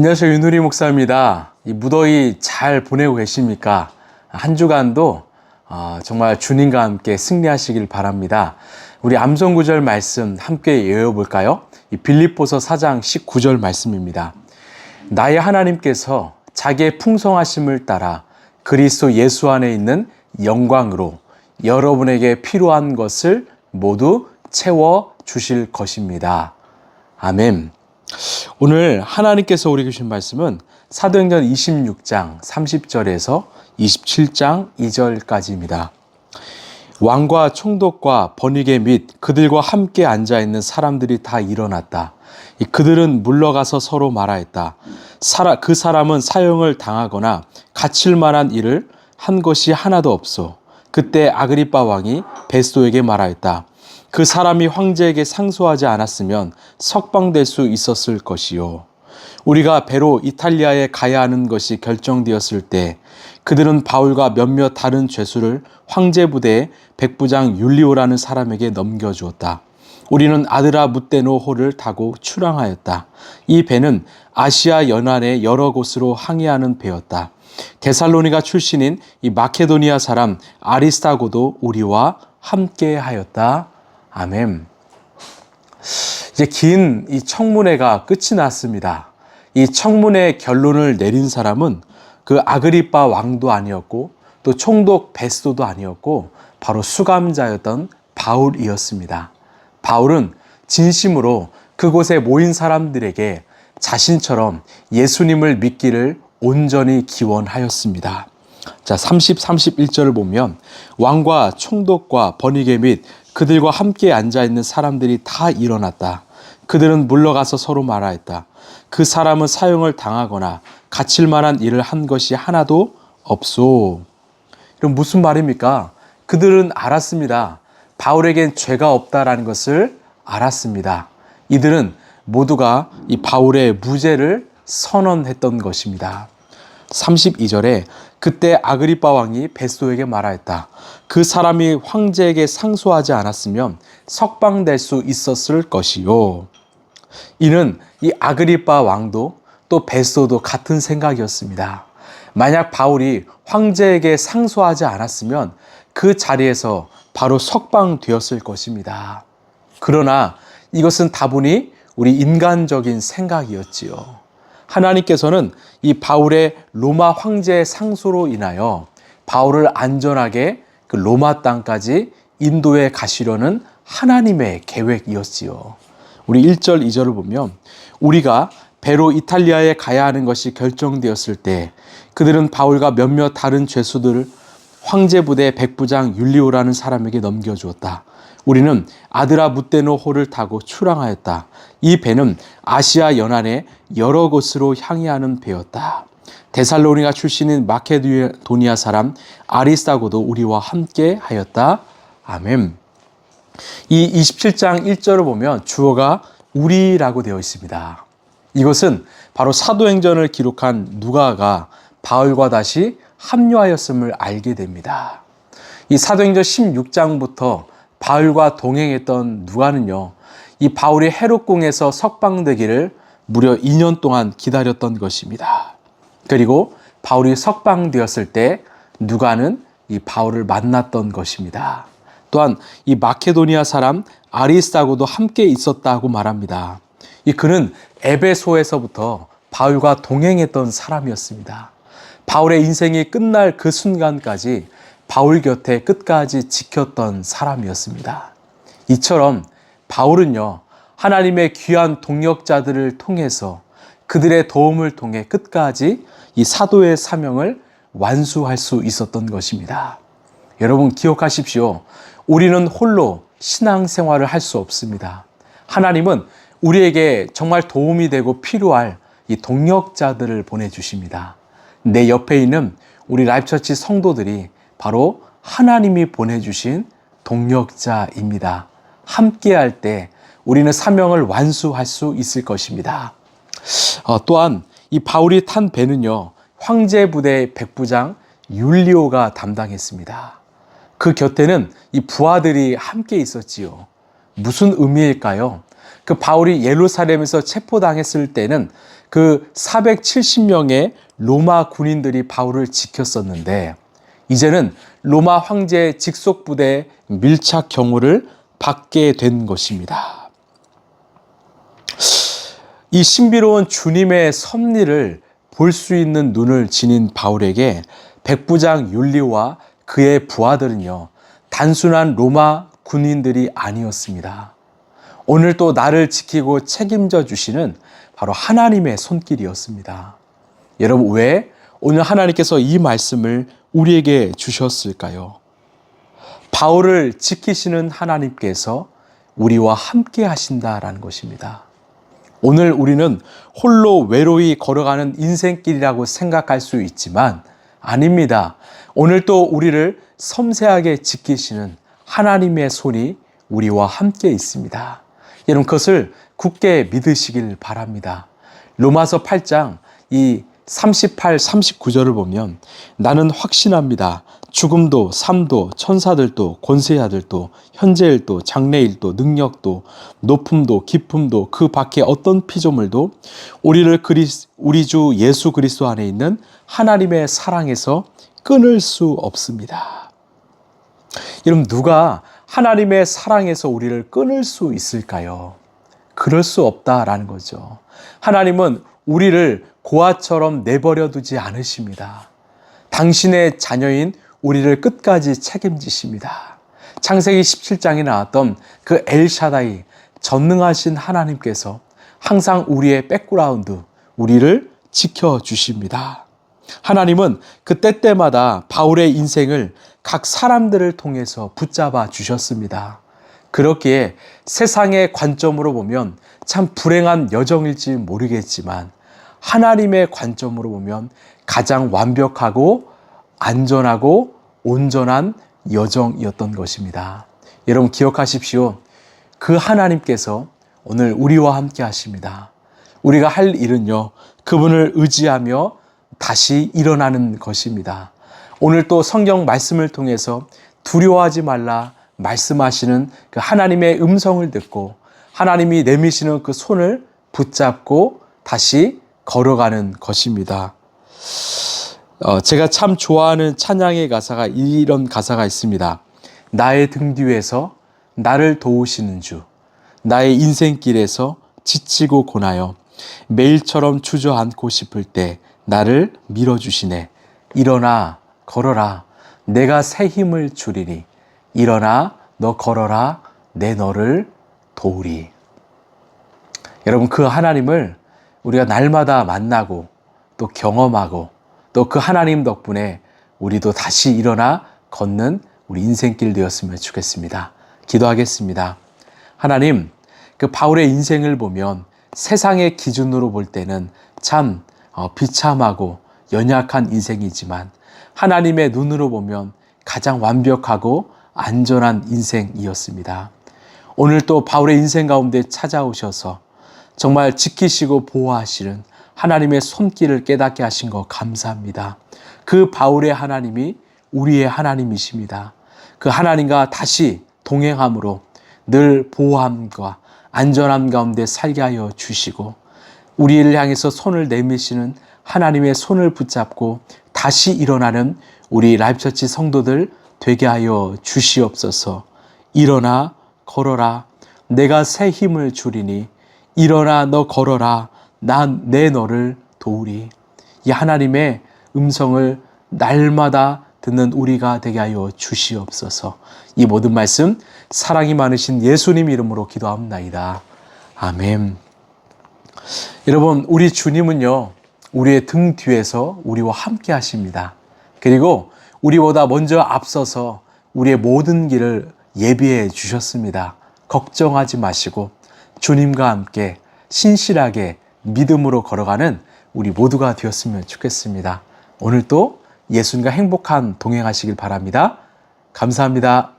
안녕하세요. 윤우리 목사입니다. 이 무더위 잘 보내고 계십니까? 한 주간도 정말 주님과 함께 승리하시길 바랍니다. 우리 암송구절 말씀 함께 외워볼까요? 이 빌립보서 4장 19절 말씀입니다. 나의 하나님께서 자기의 풍성하심을 따라 그리스도 예수 안에 있는 영광으로 여러분에게 필요한 것을 모두 채워 주실 것입니다. 아멘. 오늘 하나님께서 우리에게 주신 말씀은 사도행전 26장 30절에서 27장 2절까지입니다. 왕과 총독과 번위계 및 그들과 함께 앉아있는 사람들이 다 일어났다. 그들은 물러가서 서로 말하였다. 그 사람은 사형을 당하거나 갇힐 만한 일을 한 것이 하나도 없소. 그때 아그리빠 왕이 베스도에게 말하였다. 그 사람이 황제에게 상소하지 않았으면 석방될 수 있었을 것이요. 우리가 배로 이탈리아에 가야 하는 것이 결정되었을 때 그들은 바울과 몇몇 다른 죄수를 황제 부대의 백부장 율리오라는 사람에게 넘겨주었다. 우리는 아드라 무떼노호를 타고 출항하였다. 이 배는 아시아 연안의 여러 곳으로 항해하는 배였다. 데살로니가 출신인 이 마케도니아 사람 아리스타고도 우리와 함께 하였다. 아멘. 이제 긴 이 청문회가 끝이 났습니다. 이 청문회 결론을 내린 사람은 그 아그리빠 왕도 아니었고 또 총독 베스도도 아니었고 바로 수감자였던 바울이었습니다. 바울은 진심으로 그곳에 모인 사람들에게 자신처럼 예수님을 믿기를 온전히 기원하였습니다. 자, 30, 31절을 보면 왕과 총독과 번위계 및 그들과 함께 앉아있는 사람들이 다 일어났다. 그들은 물러가서 서로 말하였다. 그 사람은 사형을 당하거나 갇힐 만한 일을 한 것이 하나도 없소. 그럼 무슨 말입니까? 그들은 알았습니다. 바울에겐 죄가 없다라는 것을 알았습니다. 이들은 모두가 이 바울의 무죄를 선언했던 것입니다. 32절에 그때 아그리빠 왕이 베스도에게 말하였다. 그 사람이 황제에게 상소하지 않았으면 석방될 수 있었을 것이요. 이는 이 아그리빠 왕도 또 베스도도 같은 생각이었습니다. 만약 바울이 황제에게 상소하지 않았으면 그 자리에서 바로 석방되었을 것입니다. 그러나 이것은 다분히 우리 인간적인 생각이었지요. 하나님께서는 이 바울의 로마 황제의 상소로 인하여 바울을 안전하게 그 로마 땅까지 인도에 가시려는 하나님의 계획이었지요. 우리 1절, 2절을 보면 우리가 배로 이탈리아에 가야 하는 것이 결정되었을 때 그들은 바울과 몇몇 다른 죄수들을 황제 부대 백부장 율리오라는 사람에게 넘겨주었다. 우리는 아드라 무떼노호를 타고 출항하였다. 이 배는 아시아 연안의 여러 곳으로 향해하는 배였다. 데살로니가 출신인 마케도니아 사람 아리스타고도 우리와 함께 하였다. 아멘. 이 27장 1절을 보면 주어가 우리라고 되어 있습니다. 이것은 바로 사도행전을 기록한 누가가 바울과 다시 합류하였음을 알게 됩니다. 이 사도행전 16장부터 바울과 동행했던 누가는요, 이 바울이 헤롯궁에서 석방되기를 무려 2년 동안 기다렸던 것입니다. 그리고 바울이 석방되었을 때 누가는 이 바울을 만났던 것입니다. 또한 이 마케도니아 사람 아리스타고도 함께 있었다고 말합니다. 그는 에베소에서부터 바울과 동행했던 사람이었습니다. 바울의 인생이 끝날 그 순간까지 바울 곁에 끝까지 지켰던 사람이었습니다. 이처럼 바울은요, 하나님의 귀한 동역자들을 통해서 그들의 도움을 통해 끝까지 이 사도의 사명을 완수할 수 있었던 것입니다. 여러분 기억하십시오. 우리는 홀로 신앙생활을 할 수 없습니다. 하나님은 우리에게 정말 도움이 되고 필요할 이 동역자들을 보내주십니다. 내 옆에 있는 우리 라이프처치 성도들이 바로 하나님이 보내주신 동역자입니다. 함께할 때 우리는 사명을 완수할 수 있을 것입니다. 또한 이 바울이 탄 배는요, 황제 부대 백부장 율리오가 담당했습니다. 그 곁에는 이 부하들이 함께 있었지요. 무슨 의미일까요? 그 바울이 예루살렘에서 체포당했을 때는 그 470명의 로마 군인들이 바울을 지켰었는데 이제는 로마 황제의 직속 부대의 밀착 경호를 받게 된 것입니다. 이 신비로운 주님의 섭리를 볼 수 있는 눈을 지닌 바울에게 백부장 율리오와 그의 부하들은요, 단순한 로마 군인들이 아니었습니다. 오늘 또 나를 지키고 책임져 주시는 바로 하나님의 손길이었습니다. 여러분, 왜 오늘 하나님께서 이 말씀을 우리에게 주셨을까요? 바울을 지키시는 하나님께서 우리와 함께 하신다라는 것입니다. 오늘 우리는 홀로 외로이 걸어가는 인생길이라고 생각할 수 있지만 아닙니다. 오늘 또 우리를 섬세하게 지키시는 하나님의 손이 우리와 함께 있습니다. 여러분, 그것을 굳게 믿으시길 바랍니다. 로마서 8장 이 38, 39절을 보면 나는 확신합니다. 죽음도 삶도 천사들도 권세자들도 현재일도 장래일도 능력도 높음도 깊음도 그 밖에 어떤 피조물도 우리 주 예수 그리스도 안에 있는 하나님의 사랑에서 끊을 수 없습니다. 여러분, 누가 하나님의 사랑에서 우리를 끊을 수 있을까요? 그럴 수 없다라는 거죠. 하나님은 우리를 고아처럼 내버려 두지 않으십니다. 당신의 자녀인 우리를 끝까지 책임지십니다. 창세기 17장에 나왔던 그 엘샤다이, 전능하신 하나님께서 항상 우리의 백그라운드, 우리를 지켜주십니다. 하나님은 그 때때마다 바울의 인생을 각 사람들을 통해서 붙잡아 주셨습니다. 그렇기에 세상의 관점으로 보면 참 불행한 여정일지 모르겠지만 하나님의 관점으로 보면 가장 완벽하고 안전하고 온전한 여정이었던 것입니다. 여러분, 기억하십시오. 그 하나님께서 오늘 우리와 함께 하십니다. 우리가 할 일은요, 그분을 의지하며 다시 일어나는 것입니다. 오늘 또 성경 말씀을 통해서 두려워하지 말라 말씀하시는 그 하나님의 음성을 듣고 하나님이 내미시는 그 손을 붙잡고 다시 걸어가는 것입니다. 제가 참 좋아하는 찬양의 가사가 이런 가사가 있습니다. 나의 등 뒤에서 나를 도우시는 주, 나의 인생길에서 지치고 고나여 매일처럼 주저앉고 싶을 때 나를 밀어주시네. 일어나 걸어라, 내가 새 힘을 주리니. 일어나 너 걸어라, 내 너를 도우리. 여러분, 그 하나님을 우리가 날마다 만나고 또 경험하고 또 그 하나님 덕분에 우리도 다시 일어나 걷는 우리 인생길 되었으면 좋겠습니다. 기도하겠습니다. 하나님, 그 바울의 인생을 보면 세상의 기준으로 볼 때는 참 비참하고 연약한 인생이지만 하나님의 눈으로 보면 가장 완벽하고 안전한 인생이었습니다. 오늘 또 바울의 인생 가운데 찾아오셔서 정말 지키시고 보호하시는 하나님의 손길을 깨닫게 하신 것 감사합니다. 그 바울의 하나님이 우리의 하나님이십니다. 그 하나님과 다시 동행함으로 늘 보호함과 안전함 가운데 살게 하여 주시고 우리를 향해서 손을 내미시는 하나님의 손을 붙잡고 다시 일어나는 우리 라이프처치 성도들 되게 하여 주시옵소서. 일어나 걸어라, 내가 새 힘을 주리니. 일어나 너 걸어라, 난 내 너를 도우리. 이 하나님의 음성을 날마다 듣는 우리가 되게 하여 주시옵소서. 이 모든 말씀 사랑이 많으신 예수님 이름으로 기도합나이다. 아멘. 여러분, 우리 주님은요, 우리의 등 뒤에서 우리와 함께 하십니다. 그리고 우리보다 먼저 앞서서 우리의 모든 길을 예비해 주셨습니다. 걱정하지 마시고 주님과 함께 신실하게 믿음으로 걸어가는 우리 모두가 되었으면 좋겠습니다. 오늘도 예수님과 행복한 동행하시길 바랍니다. 감사합니다.